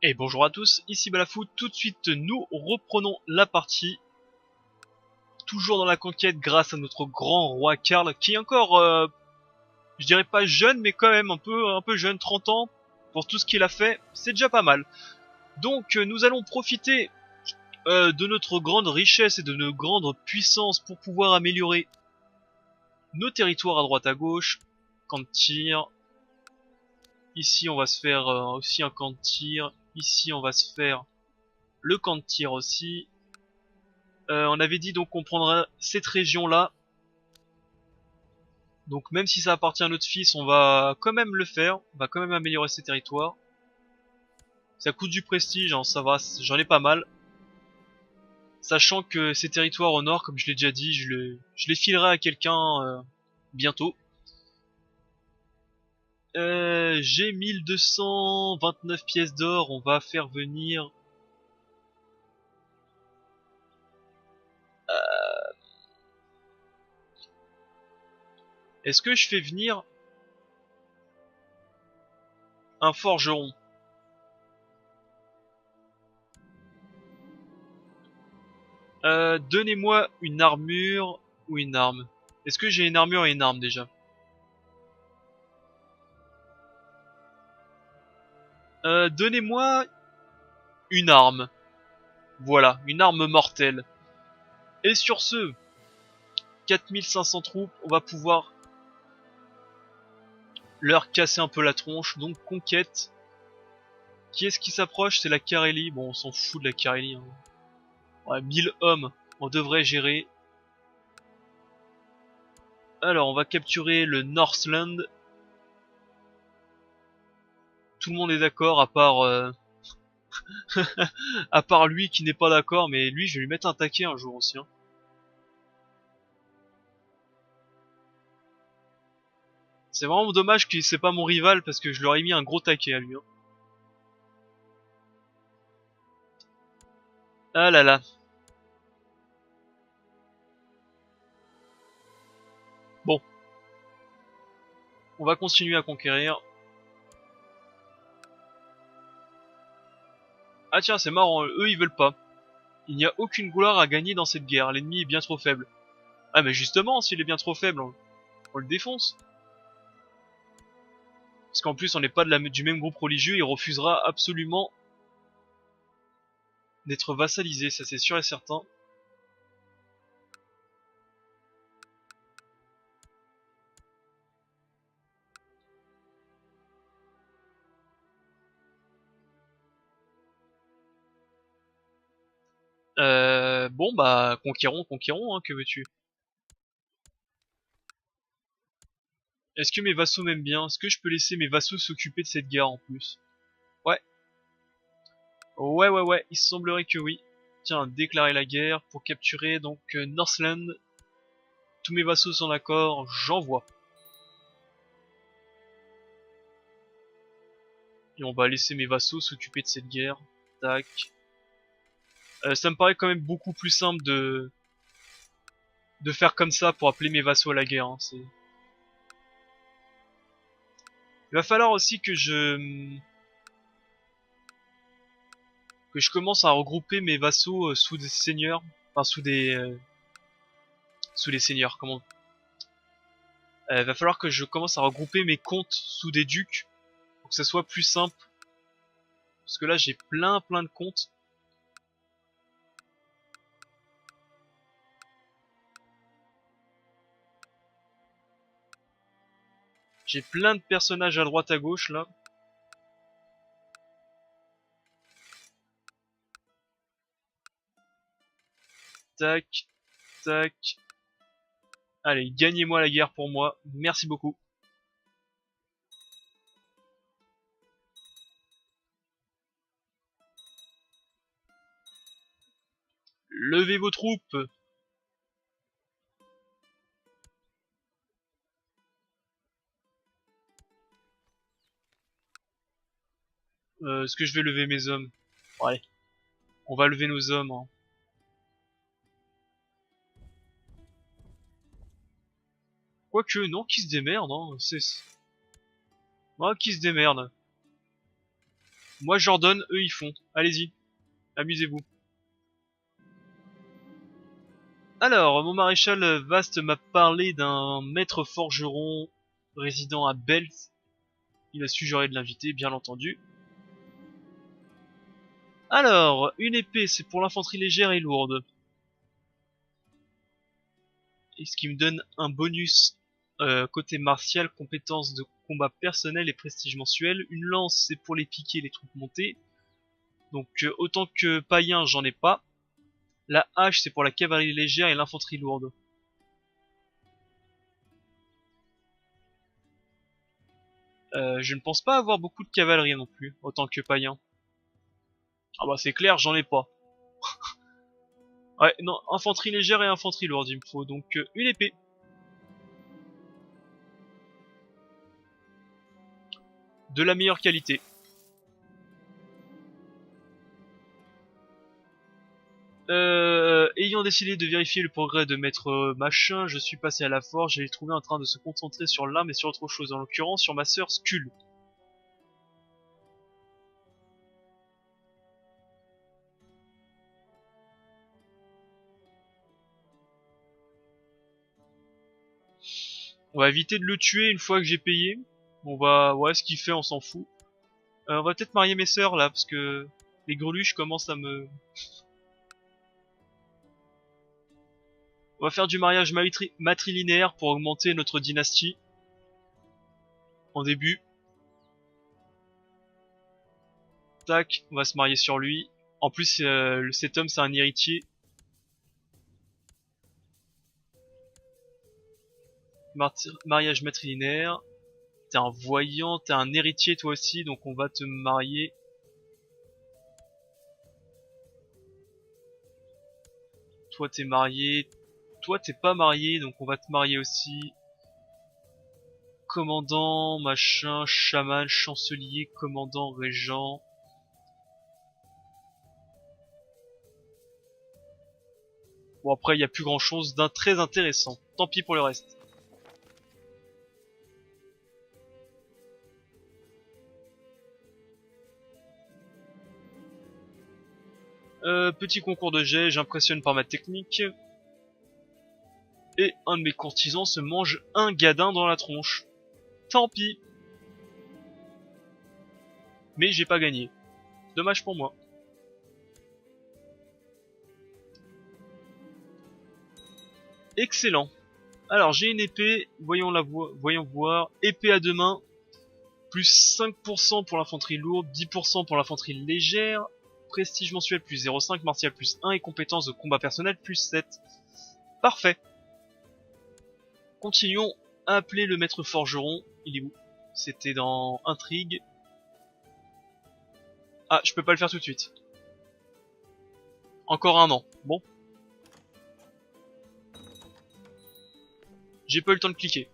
Et bonjour à tous, ici Balafou, tout de suite nous reprenons la partie, toujours dans la conquête grâce à notre grand roi Karl, qui est encore, je dirais pas jeune, mais quand même un peu jeune, 30 ans, pour tout ce qu'il a fait, c'est déjà pas mal. Donc nous allons profiter de notre grande richesse et de notre grande puissance pour pouvoir améliorer nos territoires à droite à gauche, camp de tir, ici on va se faire aussi un camp de tir, ici on va se faire le camp de tir aussi. On avait dit donc qu'on prendrait cette région-là. Donc même si ça appartient à notre fils, on va quand même le faire. On va quand même améliorer ces territoires. Ça coûte du prestige, hein, ça va, j'en ai pas mal. Sachant que ces territoires au nord, comme je l'ai déjà dit, je les filerai à quelqu'un bientôt. J'ai 1229 pièces d'or, on va faire venir... Est-ce que je fais venir un forgeron? Donnez-moi une armure ou une arme. Est-ce que j'ai une armure et une arme déjà? Donnez-moi une arme. Voilà, une arme mortelle. Et sur ce, 4500 troupes, on va pouvoir leur casser un peu la tronche. Donc conquête. Qui est-ce qui s'approche? C'est la Carélie. Bon, on s'en fout de la Carélie. Hein. Ouais, 1000 hommes, on devrait gérer. Alors, on va capturer le Northland. Tout le monde est d'accord, à part à part lui qui n'est pas d'accord. Mais lui, je vais lui mettre un taquet un jour aussi. Hein. C'est vraiment dommage que c'est pas mon rival parce que je leur ai mis un gros taquet à lui. Hein. Ah là là. Bon, on va continuer à conquérir. Ah tiens, c'est marrant, eux ils veulent pas. Il n'y a aucune gloire à gagner dans cette guerre, l'ennemi est bien trop faible. Ah mais justement, s'il est bien trop faible, on le défonce. Parce qu'en plus on n'est pas du même groupe religieux, il refusera absolument d'être vassalisé, ça c'est sûr et certain. Bon bah, conquérons, hein, que veux-tu? Est-ce que mes vassaux m'aiment bien? Est-ce que je peux laisser mes vassaux s'occuper de cette guerre en plus? Ouais, ouais, il semblerait que oui. Tiens, déclarer la guerre pour capturer donc Northland. Tous mes vassaux sont d'accord, j'envoie. Et on va laisser mes vassaux s'occuper de cette guerre. Tac. Ça me paraît quand même beaucoup plus simple de faire comme ça pour appeler mes vassaux à la guerre. Hein. Il va falloir aussi que je commence à regrouper mes vassaux sous des seigneurs, enfin sous des seigneurs. Comment Il va falloir que je commence à regrouper mes comtes sous des ducs pour que ça soit plus simple. Parce que là j'ai plein de comtes. J'ai plein de personnages à droite à gauche là. Tac, tac. Allez, gagnez-moi la guerre pour moi. Merci beaucoup. Levez vos troupes. Est-ce que je vais lever mes hommes? Bon, allez, on va lever nos hommes. Hein. Quoique, non, qui se démerde, hein. C'est... Ouais, qui se démerde. Moi j'ordonne, eux ils font. Allez-y, amusez-vous. Alors, mon maréchal Vaste m'a parlé d'un maître forgeron résidant à Belt. Il a suggéré de l'inviter, bien entendu. Alors, une épée, c'est pour l'infanterie légère et lourde. Et ce qui me donne un bonus côté martial, compétences de combat personnel et prestige mensuel. Une lance, c'est pour les piquer et les troupes montées. Donc autant que païen, j'en ai pas. La hache, c'est pour la cavalerie légère et l'infanterie lourde. Je ne pense pas avoir beaucoup de cavalerie non plus, autant que païen. Ah bah c'est clair, j'en ai pas. Ouais, non, infanterie légère et infanterie lourde, il me faut donc une épée. De la meilleure qualité. Ayant décidé de vérifier le progrès de maître machin, je suis passé à la forge et l'ai trouvé en train de se concentrer sur l'arme et sur autre chose, en l'occurrence sur ma sœur Skull. On va éviter de le tuer une fois que j'ai payé. On va, ouais, ce qu'il fait, on s'en fout. On va peut-être marier mes sœurs là, parce que les greluches commencent à me... On va faire du mariage matrilinéaire pour augmenter notre dynastie. En début. Tac, on va se marier sur lui. En plus, cet homme, c'est un héritier. Mariage matrilinéaire. T'es un voyant, t'es un héritier toi aussi, donc on va te marier. Toi t'es marié. Toi t'es pas marié, donc on va te marier aussi. Commandant, machin, chaman, chancelier, commandant, régent. Bon après il y a plus grand chose d'un très intéressant. Tant pis pour le reste. Petit concours de jet, j'impressionne par ma technique. Et un de mes courtisans se mange un gadin dans la tronche. Tant pis. Mais j'ai pas gagné. Dommage pour moi. Excellent. Alors j'ai une épée, voyons voir. Épée à deux mains, plus 5% pour l'infanterie lourde, 10% pour l'infanterie légère, prestige mensuel plus 0,5, martial plus 1 et compétences de combat personnel plus 7. Parfait. Continuons à appeler le maître forgeron. Il est où? C'était dans intrigue. Ah, je peux pas le faire tout de suite. Encore un an. Bon. J'ai pas eu le temps de cliquer.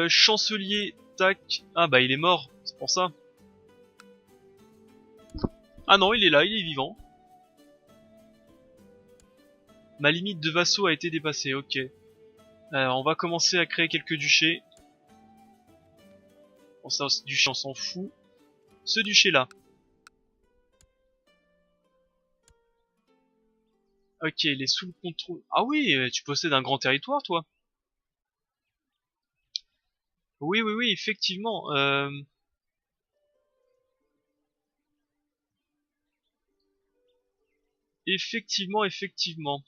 Chancelier, tac. Ah bah il est mort, c'est pour ça. Ah non, il est là, il est vivant. Ma limite de vassaux a été dépassée, ok. Alors on va commencer à créer quelques duchés. Bon ça, ce duché on s'en fout. Ce duché là. Ok, il est sous le contrôle. Ah oui, tu possèdes un grand territoire toi. Oui, oui, oui, effectivement. Effectivement, effectivement.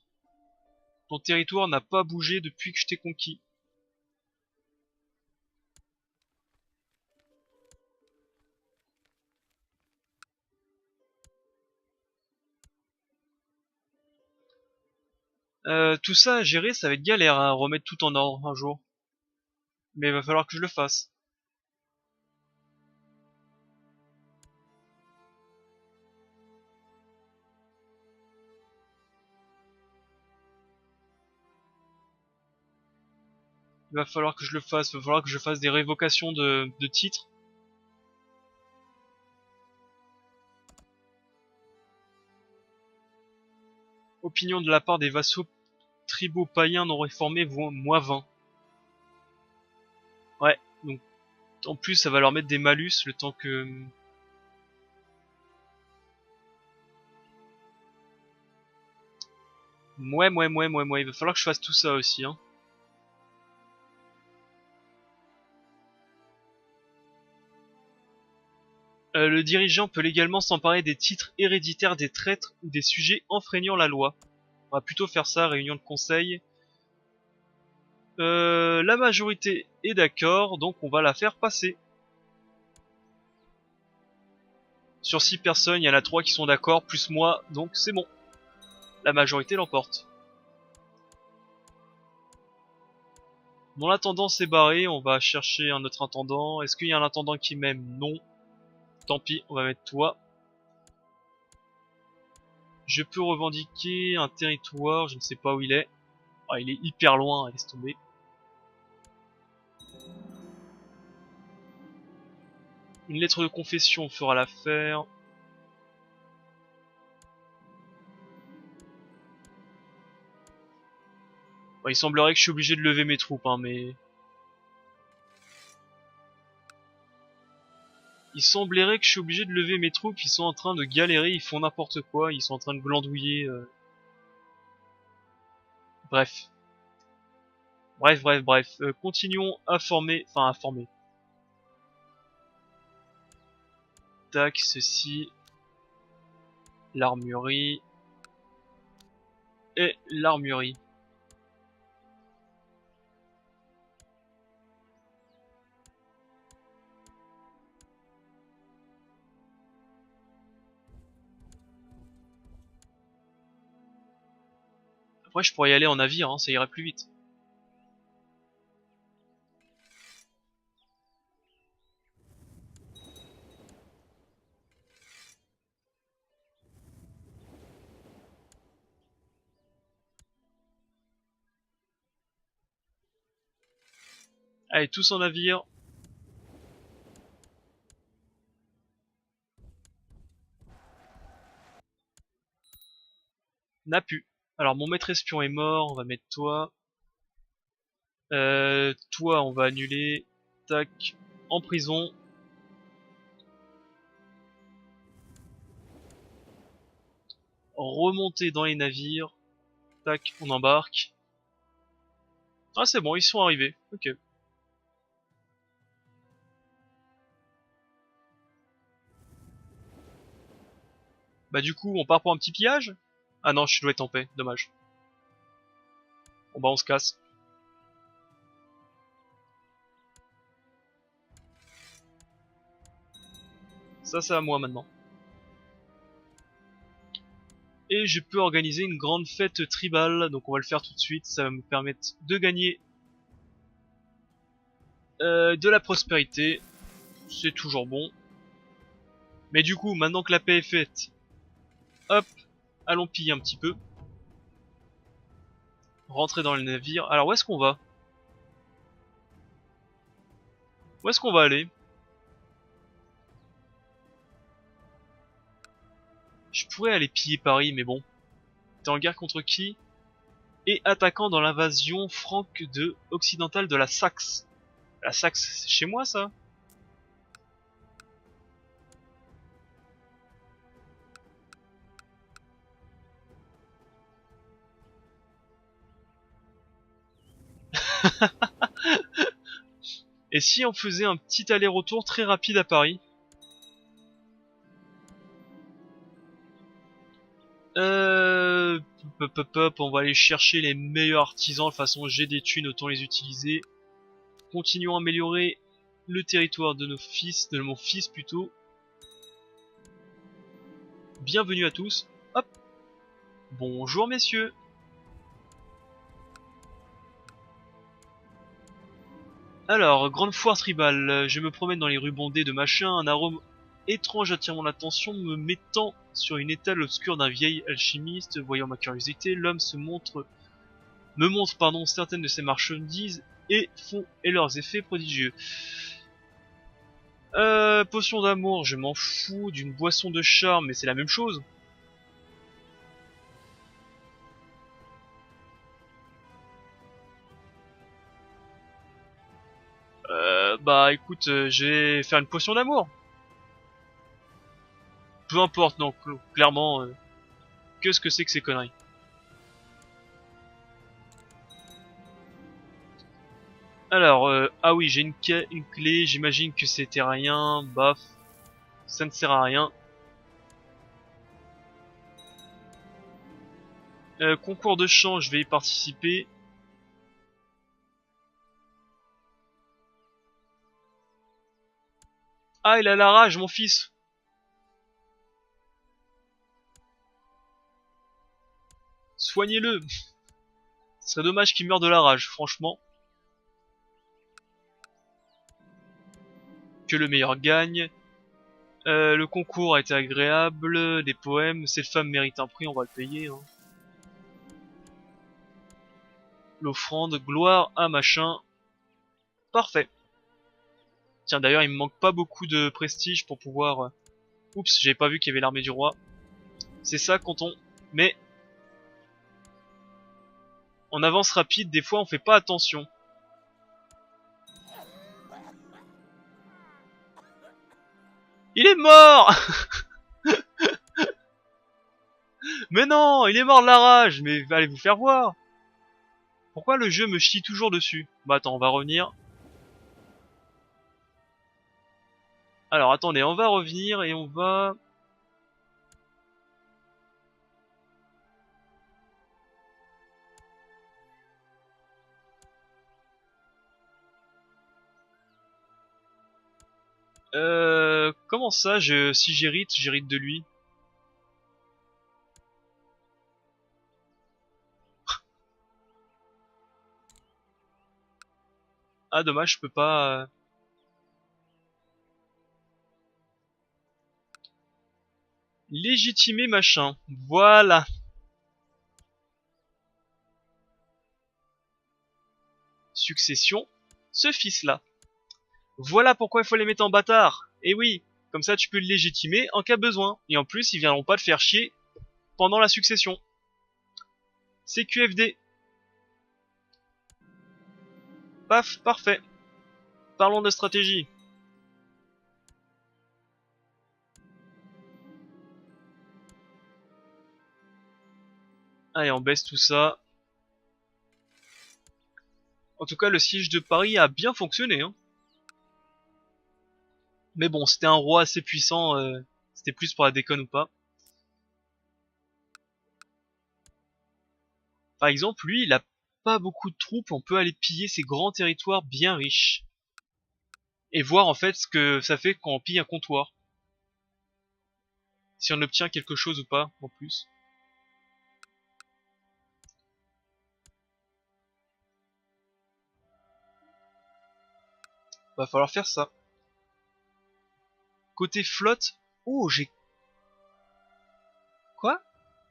Ton territoire n'a pas bougé depuis que je t'ai conquis. Tout ça à gérer, ça va être galère à remettre tout en ordre un jour. Mais il va falloir que je le fasse. Il va falloir que je le fasse. Il va falloir que je fasse des révocations de titres. Opinion de la part des vassaux tribaux païens non réformés, moins 20. Ouais, donc En plus, ça va leur mettre des malus le temps que... Ouais, il va falloir que je fasse tout ça aussi, hein. Le dirigeant peut légalement s'emparer des titres héréditaires des traîtres ou des sujets enfreignant la loi. On va plutôt faire ça, réunion de conseil. La majorité est d'accord, donc on va la faire passer. Sur 6 personnes, il y en a 3 qui sont d'accord, plus moi, donc c'est bon. La majorité l'emporte. Mon intendant s'est barré, on va chercher un autre intendant. Est-ce qu'il y a un intendant qui m'aime? Non. Tant pis, on va mettre toi. Je peux revendiquer un territoire, je ne sais pas où il est. Ah, il est hyper loin, laisse tomber. Une lettre de confession fera l'affaire. Bon, il semblerait que je suis obligé de lever mes troupes, hein, mais... Il semblerait que je suis obligé de lever mes troupes, ils sont en train de galérer, ils font n'importe quoi, ils sont en train de glandouiller. Bref. Bref. Continuons à former, enfin à former. Tac, ceci. L'armurerie. Et l'armurerie. Après, je pourrais y aller en navire, hein, ça irait plus vite. Allez, tous en navire. N'a pu. Alors, mon maître espion est mort, on va mettre toi. Toi, on va annuler. Tac. En prison. Remonter dans les navires. Tac, on embarque. Ah, c'est bon, ils sont arrivés. Ok. Bah du coup, on part pour un petit pillage? Ah non, je dois être en paix, dommage. Bon bah on se casse. Ça c'est à moi maintenant. Et je peux organiser une grande fête tribale, donc on va le faire tout de suite, ça va me permettre de gagner de la prospérité. C'est toujours bon. Mais du coup, maintenant que la paix est faite, hop, allons piller un petit peu. Rentrer dans le navire. Alors où est-ce qu'on va? Où est-ce qu'on va aller? Je pourrais aller piller Paris, mais bon. T'es en guerre contre qui? Et attaquant dans l'invasion franque de occidentale de la Saxe. La Saxe, c'est chez moi ça? Et si on faisait un petit aller-retour très rapide à Paris? On va aller chercher les meilleurs artisans. De toute façon, j'ai des thunes, autant les utiliser. Continuons à améliorer le territoire de nos fils, de mon fils plutôt. Bienvenue à tous. Hop. Bonjour messieurs. Alors, grande foire tribale. Je me promène dans les rues bondées de machin. Un arôme étrange attire mon attention, me mettant sur une étale obscure d'un vieil alchimiste. Voyant ma curiosité, l'homme me montre certaines de ses marchandises et leurs effets prodigieux. Potion d'amour, je m'en fous. D'une boisson de charme, mais c'est la même chose. Bah Bah écoute, je vais faire une potion d'amour. Peu importe, non, clairement, qu'est-ce que c'est que ces conneries? Alors, ah oui, j'ai une clé, j'imagine que c'était rien, baf, ça ne sert à rien. Concours de chant, je vais y participer. Ah, il a la rage, mon fils. Soignez-le. Ce serait dommage qu'il meure de la rage, franchement. Que le meilleur gagne. Le concours a été agréable. Des poèmes. Cette femme mérite un prix, on va le payer. Hein. L'offrande, gloire à machin. Parfait. Tiens, d'ailleurs, il me manque pas beaucoup de prestige pour pouvoir... Oups, j'avais pas vu qu'il y avait l'armée du roi. C'est ça quand on... Mais... En avance rapide, des fois on fait pas attention. Il est mort. Mais non, il est mort de la rage. Mais allez vous faire voir. Pourquoi le jeu me chie toujours dessus? Bah attends, on va revenir. Alors attendez, on va revenir et on va... Comment ça, si j'hérite de lui? Ah dommage, je peux pas... Légitimer machin. Voilà. Succession. Ce fils-là. Voilà pourquoi il faut les mettre en bâtard. Et oui, comme ça tu peux le légitimer en cas de besoin. Et en plus, ils viendront pas te faire chier pendant la succession. C'est QFD. Paf, parfait. Parlons de stratégie. Allez, on baisse tout ça. En tout cas, le siège de Paris a bien fonctionné. Hein. Mais bon, c'était un roi assez puissant. C'était plus pour la déconne ou pas. Par exemple, lui, il a pas beaucoup de troupes. On peut aller piller ces grands territoires bien riches. Et voir en fait ce que ça fait quand on pille un comptoir. Si on obtient quelque chose ou pas, en plus. Va falloir faire ça. Côté flotte... Oh, j'ai... Quoi?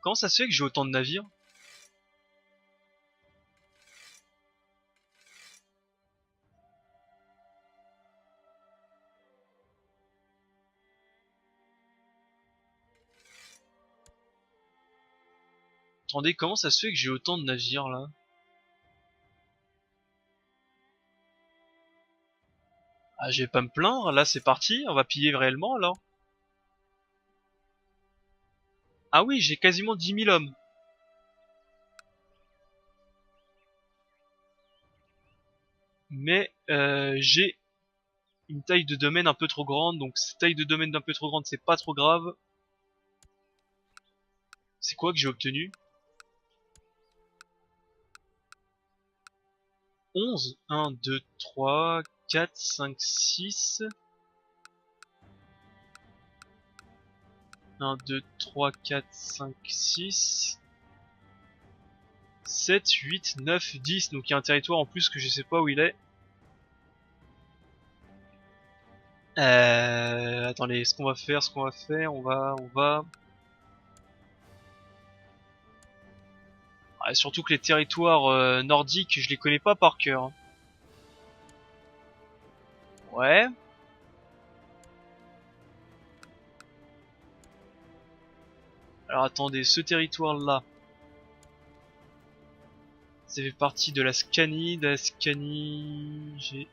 Comment ça se fait que j'ai autant de navires? Attendez, comment ça se fait que j'ai autant de navires là? Ah, je vais pas me plaindre, là c'est parti, on va piller réellement alors. Ah oui, j'ai quasiment 10 000 hommes. Mais j'ai une taille de domaine un peu trop grande, donc cette taille de domaine un peu trop grande, c'est pas trop grave. C'est quoi que j'ai obtenu? 11, 1, 2, 3, 4, 5, 6... 1, 2, 3, 4, 5, 6... 7, 8, 9, 10, donc il y a un territoire en plus que je sais pas où il est. Attendez, ce qu'on va faire, on va... Ah, surtout que les territoires nordiques, je les connais pas par cœur. Ouais. Alors attendez, ce territoire-là, ça fait partie de la Scanie, j'ai...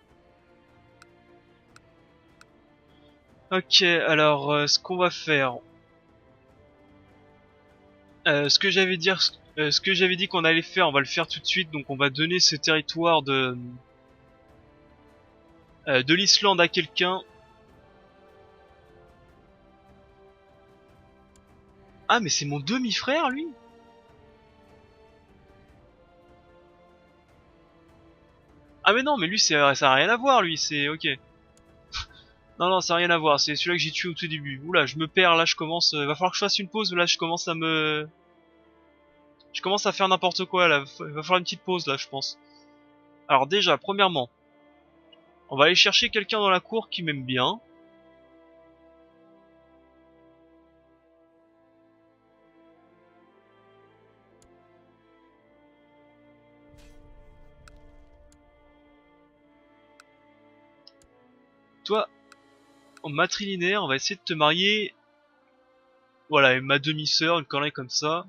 Ok, alors ce qu'on va faire, ce que j'avais dit qu'on allait faire, on va le faire tout de suite. Donc on va donner ce territoire de l'Islande à quelqu'un. Ah mais c'est mon demi-frère lui. Ah mais non, mais lui ça a rien à voir lui, c'est ok. Non non, ça a rien à voir, c'est celui-là que j'ai tué au tout début. Oula, je me perds là, je commence, va falloir que je fasse une pause là, je commence à faire n'importe quoi là, il va falloir une petite pause là, je pense. Alors déjà, premièrement, on va aller chercher quelqu'un dans la cour qui m'aime bien. Toi, en matrilinéaire, on va essayer de te marier. Voilà, et ma demi-sœur, une connerie comme ça.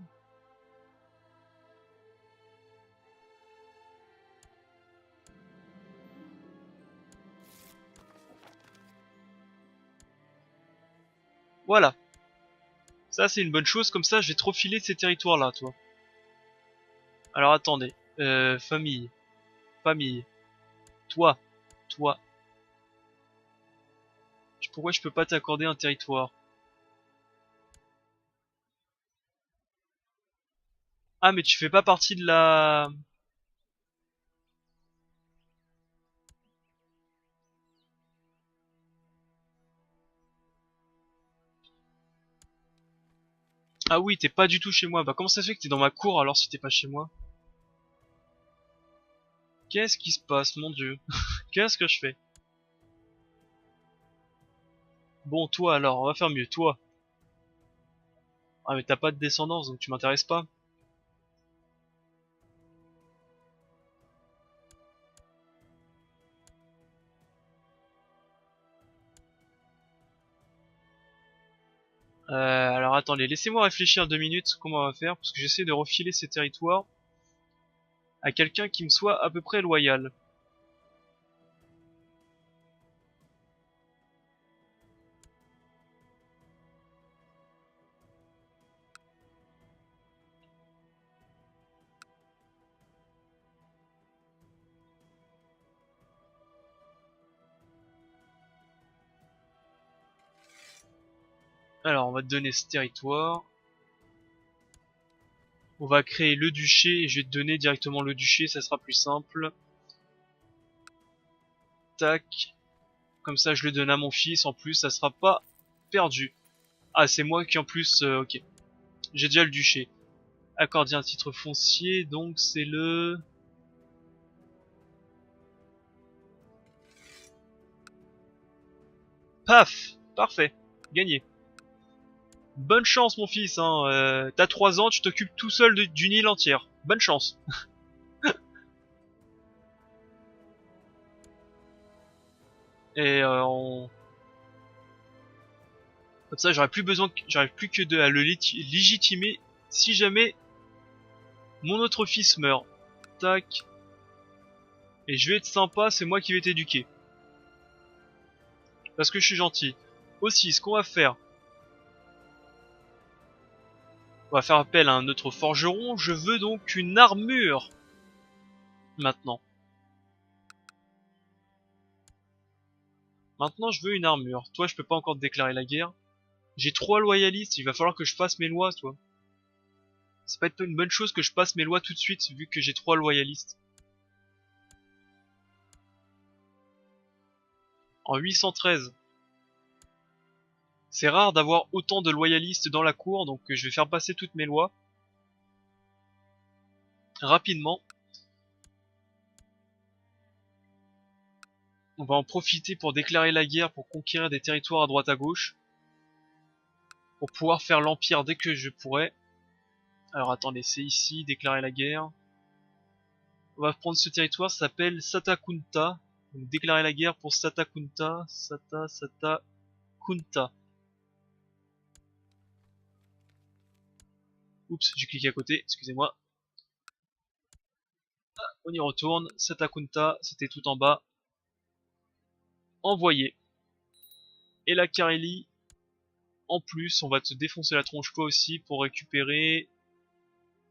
Voilà. Ça, c'est une bonne chose, comme ça, je vais trop filer ces territoires-là, toi. Alors, attendez. Famille. Famille. Toi. Toi. Pourquoi je peux pas t'accorder un territoire? Ah, mais tu fais pas partie de la... Ah oui, t'es pas du tout chez moi. Bah, comment ça se fait que t'es dans ma cour, alors, si t'es pas chez moi? Qu'est-ce qui se passe, mon dieu? Qu'est-ce que je fais? Bon, toi, alors, on va faire mieux. Toi. Ah, mais t'as pas de descendance, donc tu m'intéresses pas. Alors attendez, laissez-moi réfléchir 2 minutes comment on va faire, parce que j'essaie de refiler ces territoires à quelqu'un qui me soit à peu près loyal. Alors on va te donner ce territoire, on va créer le duché, et je vais te donner directement le duché, ça sera plus simple. Tac, comme ça je le donne à mon fils, en plus ça sera pas perdu. Ah c'est moi qui en plus, ok, j'ai déjà le duché. Accorder un titre foncier, donc c'est le... Paf, parfait, gagné. Bonne chance mon fils, hein. T'as 3 ans, tu t'occupes tout seul d'une île entière. Bonne chance. Et comme ça j'aurais plus que à le légitimer si jamais mon autre fils meurt. Tac. Et je vais être sympa, c'est moi qui vais t'éduquer. Parce que je suis gentil. Aussi, ce qu'on va faire, on va faire appel à un autre forgeron. Je veux donc une armure. Maintenant. Maintenant, je veux une armure. Toi, je peux pas encore te déclarer la guerre. J'ai 3 loyalistes, il va falloir que je fasse mes lois, toi. C'est pas une bonne chose que je passe mes lois tout de suite, vu que j'ai 3 loyalistes. En 813. C'est rare d'avoir autant de loyalistes dans la cour, donc je vais faire passer toutes mes lois. Rapidement. On va en profiter pour déclarer la guerre, pour conquérir des territoires à droite à gauche. Pour pouvoir faire l'empire dès que je pourrai. Alors attendez, c'est ici, déclarer la guerre. On va prendre ce territoire, ça s'appelle Satakunta. Donc déclarer la guerre pour Satakunta. Satakunta. Oups, j'ai cliqué à côté, excusez-moi. On y retourne. Satakunta, c'était tout en bas. Envoyer. Et la Carélie, en plus, on va te défoncer la tronche toi aussi pour récupérer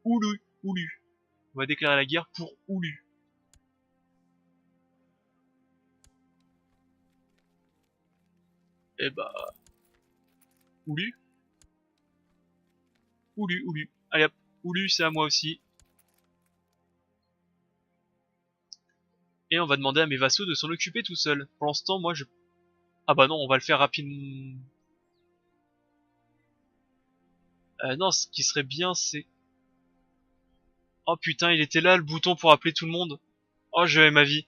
Oulu. Oulu. On va déclarer la guerre pour Oulu. Et bah... Oulu. Oulu, Oulu. Allez hop, Oulu c'est à moi aussi. Et on va demander à mes vassaux de s'en occuper tout seul. Pour l'instant, moi je... Ah bah non, on va le faire rapidement. Non, ce qui serait bien, c'est... Oh putain, il était là, le bouton pour appeler tout le monde. Oh, je vais ma vie.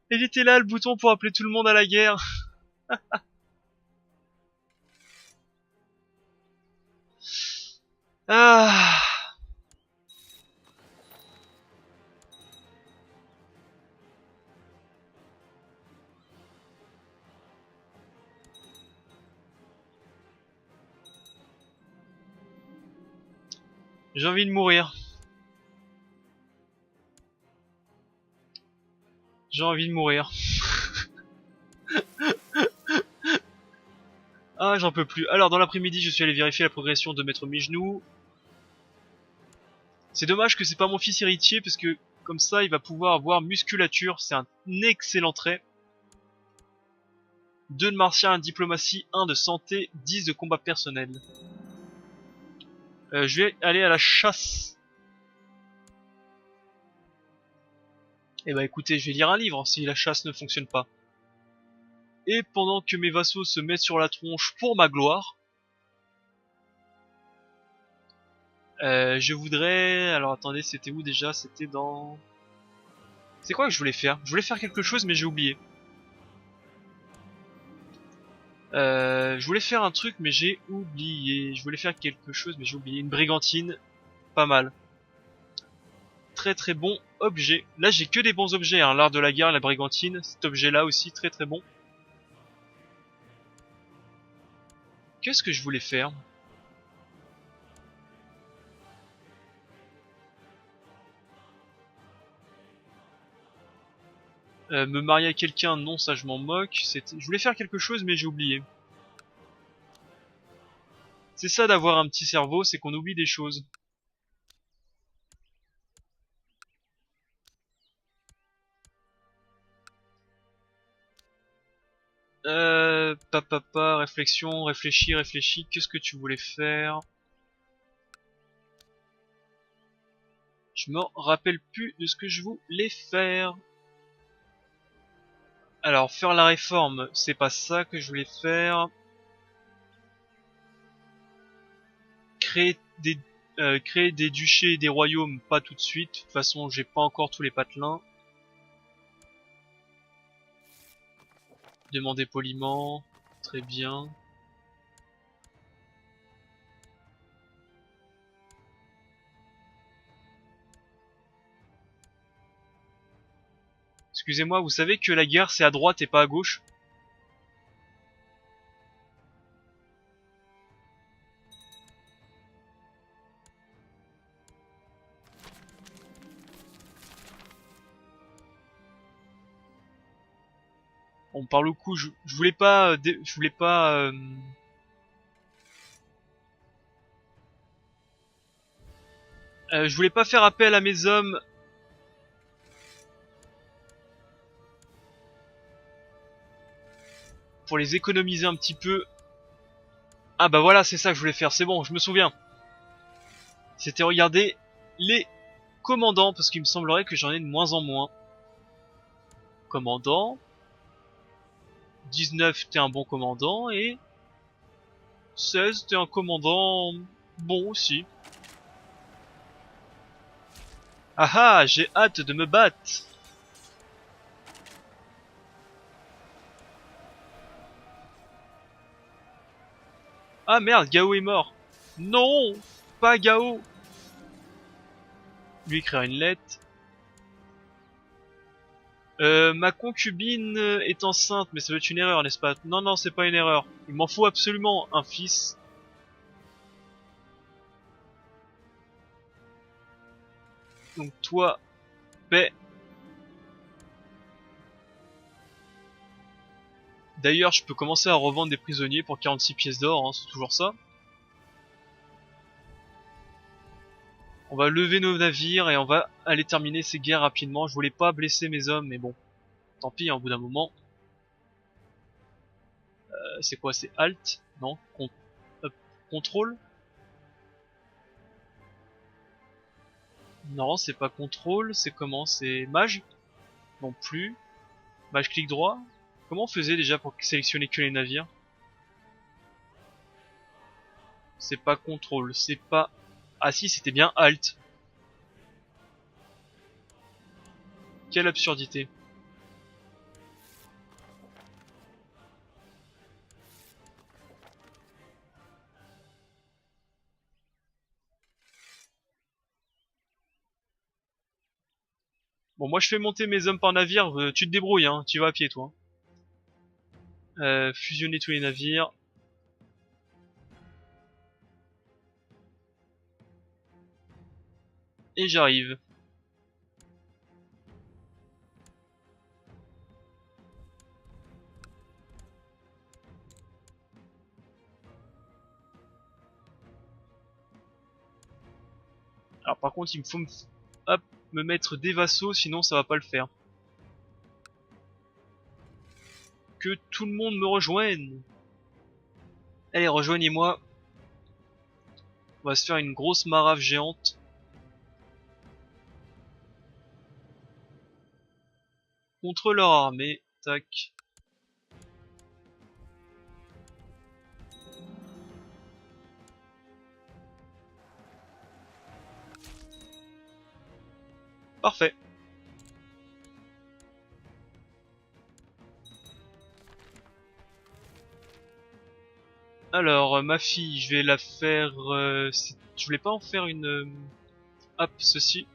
Il était là, le bouton pour appeler tout le monde à la guerre. Ah... J'ai envie de mourir. J'ai envie de mourir. Ah, j'en peux plus. Alors, dans l'après-midi, je suis allé vérifier la progression de Maître Mijnou. C'est dommage que c'est pas mon fils héritier, parce que comme ça, il va pouvoir avoir musculature. C'est un excellent trait. 2 de martial, 1 de diplomatie, 1 de santé, 10 de combat personnel. Je vais aller à la chasse. Eh bah écoutez, je vais lire un livre si la chasse ne fonctionne pas. Et pendant que mes vassaux se mettent sur la tronche pour ma gloire, je voudrais... Alors attendez, c'était où déjà? C'était dans... C'est quoi que je voulais faire? Je voulais faire quelque chose mais j'ai oublié. Je voulais faire un truc mais j'ai oublié. Je voulais faire quelque chose mais j'ai oublié. Une brigantine, pas mal. Très très bon objet. Là j'ai que des bons objets, hein. L'art de la guerre, la brigantine, cet objet là aussi très très bon. Qu'est-ce que je voulais faire? Me marier à quelqu'un, non, ça je m'en moque. Je voulais faire quelque chose mais j'ai oublié. C'est ça d'avoir un petit cerveau, c'est qu'on oublie des choses. Réflexion, réfléchis, qu'est-ce que tu voulais faire? Je me rappelle plus de ce que je voulais faire. Alors, faire la réforme, c'est pas ça que je voulais faire. Créer des duchés et des royaumes, pas tout de suite. De toute façon, j'ai pas encore tous les patelins. Demander poliment, très bien. Excusez-moi, vous savez que la guerre c'est à droite et pas à gauche? On parle le coup, je voulais pas, je voulais pas, je voulais pas faire appel à mes hommes. Pour les économiser un petit peu. Ah bah voilà, c'est ça que je voulais faire, c'est bon, je me souviens. C'était regarder les commandants, parce qu'il me semblerait que j'en ai de moins en moins. Commandant. 19, t'es un bon commandant, et 16, t'es un commandant bon aussi. Ah ah, j'ai hâte de me battre. Ah merde, Gao est mort. Non, pas Gao. Lui écrire une lettre. Ma concubine est enceinte, mais ça doit être une erreur, n'est-ce pas? Non, non, c'est pas une erreur. Il m'en faut absolument un fils. Donc toi, paix. D'ailleurs, je peux commencer à revendre des prisonniers pour 46 pièces d'or, hein, c'est toujours ça. On va lever nos navires et on va aller terminer ces guerres rapidement. Je voulais pas blesser mes hommes, mais bon, tant pis, hein, au bout d'un moment. C'est quoi, c'est Alt? Non, contrôle? Non, c'est pas contrôle, c'est comment? C'est mage? Non plus. Mage clic droit? Comment on faisait déjà pour sélectionner que les navires? C'est pas contrôle, c'est pas... Ah si, c'était bien Alt. Quelle absurdité. Bon, moi je fais monter mes hommes par navire, tu te débrouilles, hein, tu vas à pied toi. Fusionner tous les navires. Et j'arrive. Alors par contre il me faut hop, me mettre des vassaux, sinon ça va pas le faire. Que tout le monde me rejoigne. Allez, rejoignez-moi. On va se faire une grosse marave géante. Contre leur armée. Tac. Parfait. Alors, ma fille, je vais la faire... je voulais pas en faire une... hop, ceci.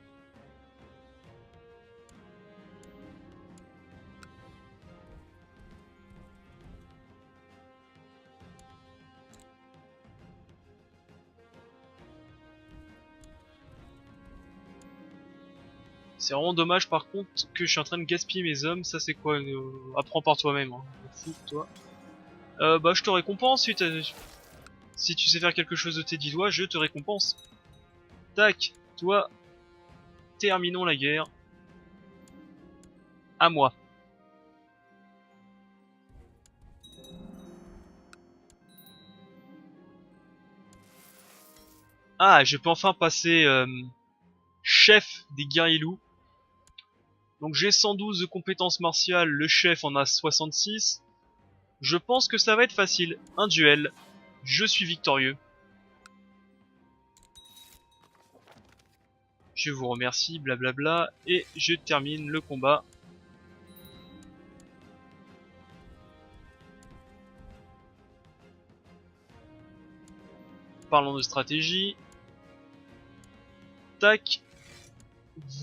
C'est vraiment dommage par contre que je suis en train de gaspiller mes hommes. Ça c'est quoi? Apprends par toi-même. Hein. Fou, toi. Bah je te récompense si tu sais faire quelque chose de tes 10 doigts, je te récompense. Tac, toi, terminons la guerre. À moi. Ah, je peux enfin passer chef des guerriers loups. Donc j'ai 112 de compétences martiales, le chef en a 66. Je pense que ça va être facile. Un duel. Je suis victorieux. Je vous remercie, blablabla. Et je termine le combat. Parlons de stratégie. Tac.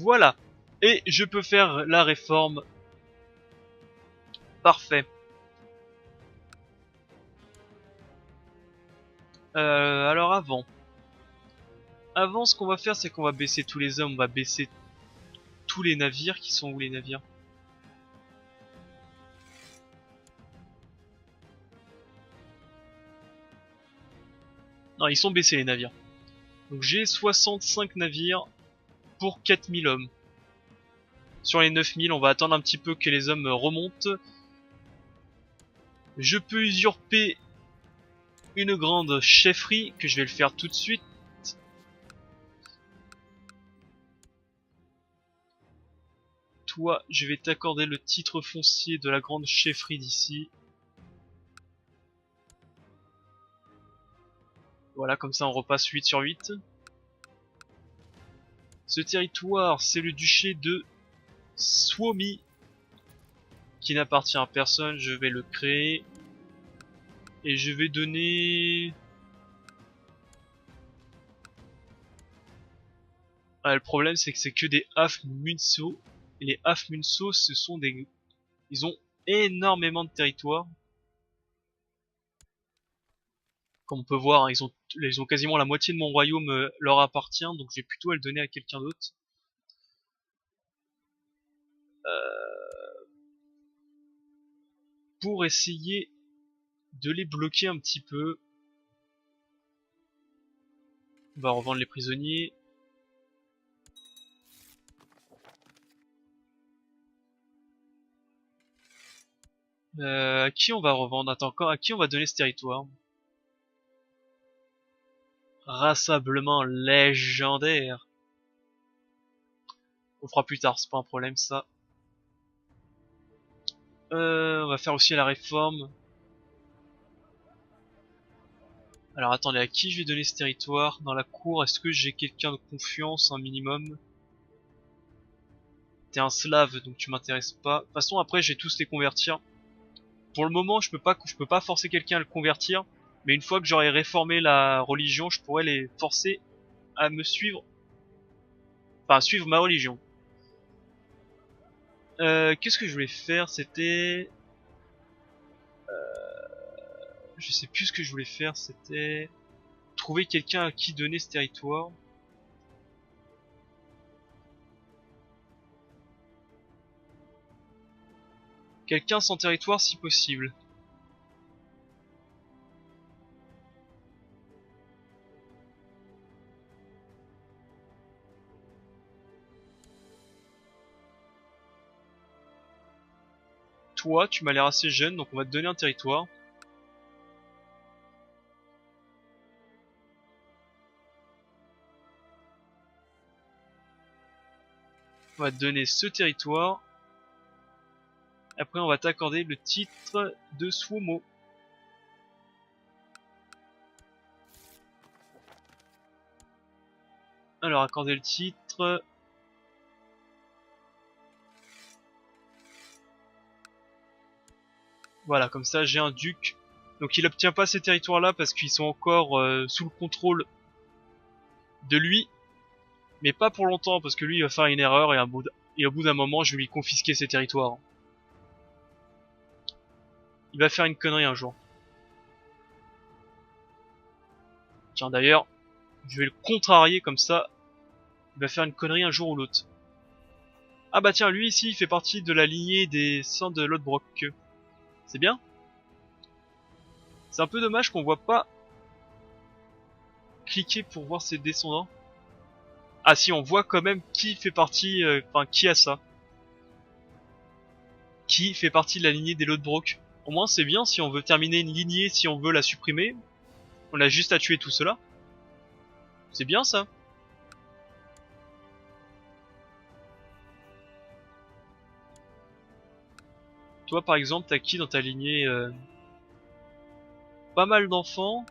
Voilà. Et je peux faire la réforme. Parfait. Alors avant. Avant, ce qu'on va faire, c'est qu'on va baisser tous les hommes. On va baisser tous les navires. Qui sont où les navires? Non, ils sont baissés les navires. Donc j'ai 65 navires pour 4000 hommes. Sur les 9000, on va attendre un petit peu que les hommes remontent. Je peux usurper une grande chefferie, que je vais le faire tout de suite. Toi, je vais t'accorder le titre foncier de la grande chefferie d'ici. Voilà, comme ça on repasse 8 sur 8. Ce territoire, c'est le duché de Suomi, qui n'appartient à personne. Je vais le créer. Et je vais donner... Ah, le problème, c'est que c'est que des Hafmunso. Et les Hafmunso, ce sont des... Ils ont énormément de territoire. Comme on peut voir, hein, ils ont quasiment la moitié de mon royaume leur appartient. Donc je vais plutôt le donner à quelqu'un d'autre. pour essayer de les bloquer un petit peu. On va revendre les prisonniers. À qui on va revendre? Attends, à qui on va donner ce territoire? Rassemblement légendaire. On fera plus tard, c'est pas un problème ça. On va faire aussi la réforme. Alors attendez, à qui je vais donner ce territoire? Dans la cour, est-ce que j'ai quelqu'un de confiance, un minimum? T'es un slave, donc tu m'intéresses pas. De toute façon, après, je vais tous les convertir. Pour le moment, je peux pas forcer quelqu'un à le convertir. Mais une fois que j'aurai réformé la religion, je pourrais les forcer à me suivre. Enfin, à suivre ma religion. Qu'est-ce que je voulais faire? C'était... Je sais plus ce que je voulais faire, c'était... Trouver quelqu'un à qui donner ce territoire. Quelqu'un sans territoire si possible. Toi, tu m'as l'air assez jeune, donc on va te donner un territoire. On va te donner ce territoire. Après, on va t'accorder le titre de Suomo. Alors, accorder le titre. Voilà, comme ça, j'ai un duc. Donc, il obtient pas ces territoires-là parce qu'ils sont encore sous le contrôle de lui. Mais pas pour longtemps, parce que lui, il va faire une erreur et au bout d'un moment, je vais lui confisquer ses territoires. Il va faire une connerie un jour. Tiens, d'ailleurs, je vais le contrarier comme ça. Il va faire une connerie un jour ou l'autre. Ah bah tiens, lui ici, il fait partie de la lignée des saints de Lodbrok. C'est bien. C'est un peu dommage qu'on voit pas cliquer pour voir ses descendants. Ah si, on voit quand même qui fait partie, enfin qui a ça. Qui fait partie de la lignée des Lodbrok. Au moins c'est bien si on veut terminer une lignée, si on veut la supprimer. On a juste à tuer tout cela. C'est bien ça. Toi par exemple, t'as qui dans ta lignée pas mal d'enfants.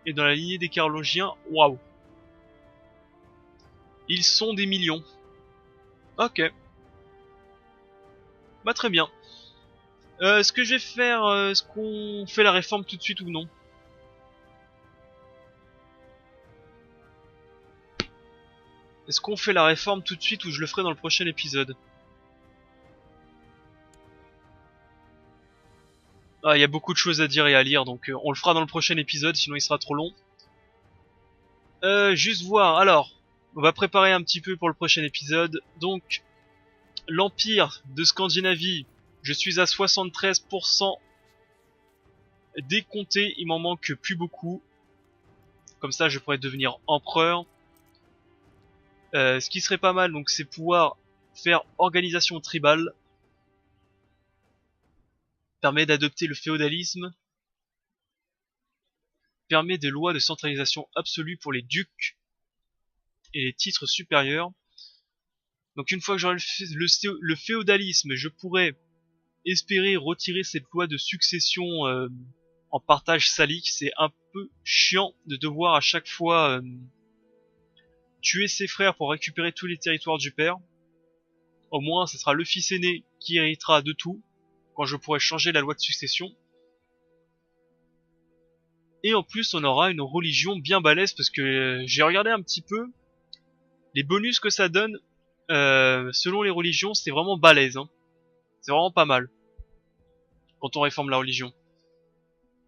Et dans la lignée des Carologiens, waouh. Ils sont des millions. Ok. Bah très bien. Est-ce que je vais faire... est-ce qu'on fait la réforme tout de suite ou non? Est-ce qu'on fait la réforme tout de suite ou je le ferai dans le prochain épisode? Ah, il y a beaucoup de choses à dire et à lire, donc on le fera dans le prochain épisode, sinon il sera trop long. Juste voir, alors, on va préparer un petit peu pour le prochain épisode. Donc, l'Empire de Scandinavie, je suis à 73% décompté, il m'en manque plus beaucoup. Comme ça, je pourrais devenir empereur. Ce qui serait pas mal, donc, c'est pouvoir faire organisation tribale. Permet d'adopter le féodalisme. Permet des lois de centralisation absolue pour les ducs et les titres supérieurs. Donc une fois que j'aurai le féodalisme, je pourrai espérer retirer cette loi de succession en partage salique. C'est un peu chiant de devoir à chaque fois tuer ses frères pour récupérer tous les territoires du père. Au moins, ce sera le fils aîné qui héritera de tout, quand je pourrai changer la loi de succession. Et en plus, on aura une religion bien balèze, parce que j'ai regardé un petit peu, les bonus que ça donne, selon les religions, c'est vraiment balèze. Hein. C'est vraiment pas mal, quand on réforme la religion.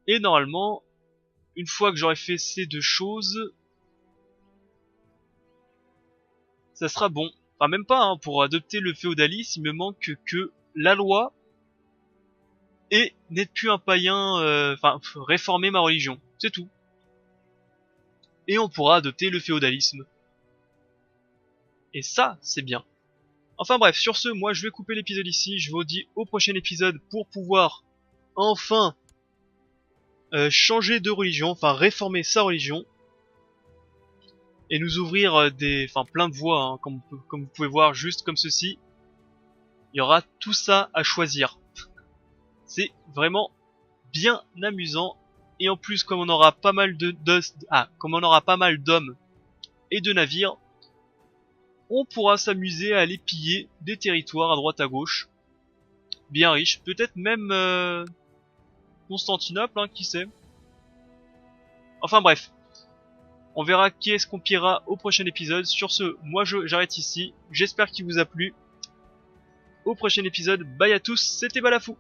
Et normalement, une fois que j'aurai fait ces deux choses, ça sera bon. Enfin même pas, hein, pour adopter le féodalisme, il me manque que la loi et n'être plus un païen, enfin réformer ma religion, c'est tout. Et on pourra adopter le féodalisme. Et ça, c'est bien. Enfin bref, sur ce, moi je vais couper l'épisode ici, je vous dis au prochain épisode pour pouvoir enfin changer de religion, enfin réformer sa religion, et nous ouvrir plein de voies, hein, comme vous pouvez voir, juste comme ceci. Il y aura tout ça à choisir. C'est vraiment bien amusant, et en plus comme on aura pas mal comme on aura pas mal d'hommes et de navires, on pourra s'amuser à aller piller des territoires à droite à gauche, bien riches, peut-être même Constantinople, hein, qui sait. Enfin bref, on verra qui est-ce qu'on pillera au prochain épisode. Sur ce, moi j'arrête ici, j'espère qu'il vous a plu. Au prochain épisode, bye à tous, c'était Balafou.